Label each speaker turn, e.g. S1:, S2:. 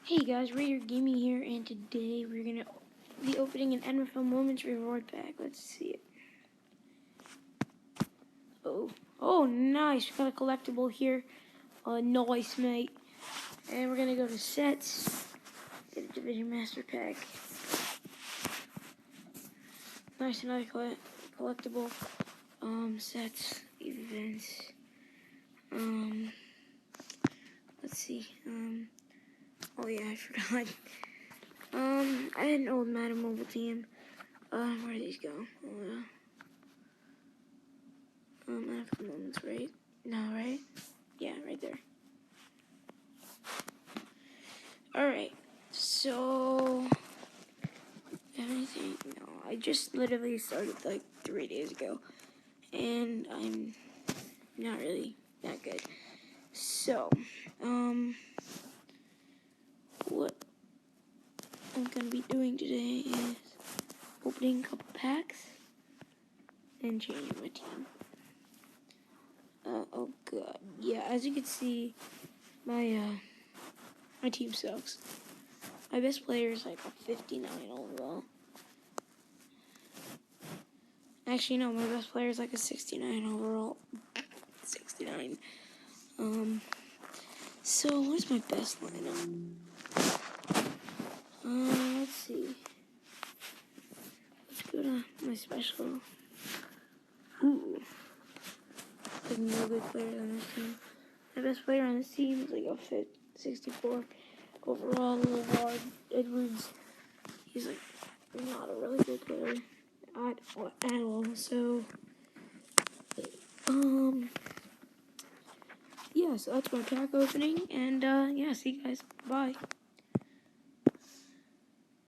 S1: Hey guys, Raider Gaming here, and today we're gonna be opening an NFL Moments reward pack. Let's see it. Oh, nice! We got a collectible here. Nice, mate. And we're gonna go to sets. Get a Division Master pack. Nice, another collectible. Sets, events. Let's see. Oh yeah, I forgot. I had an old Madden mobile team. Where do these go? NFL Moments, right? No, right? Yeah, right there. Alright, so... anything? No, I just literally started like 3 days ago. And I'm not really that good. So, what I'm gonna be doing today is opening a couple packs and changing my team. Oh god, yeah. As you can see, my team sucks. My best player is like a 59 overall. Actually, no, my best player is like a 69 overall. 69. So what's my best lineup? Let's see. Let's go to my special. Ooh. There's no good players on this team. My best player on this team is like a 64 overall. Lillard Edwards. He's like not a really good player at all. So, yeah. So that's my pack opening, and yeah. See you guys. Bye.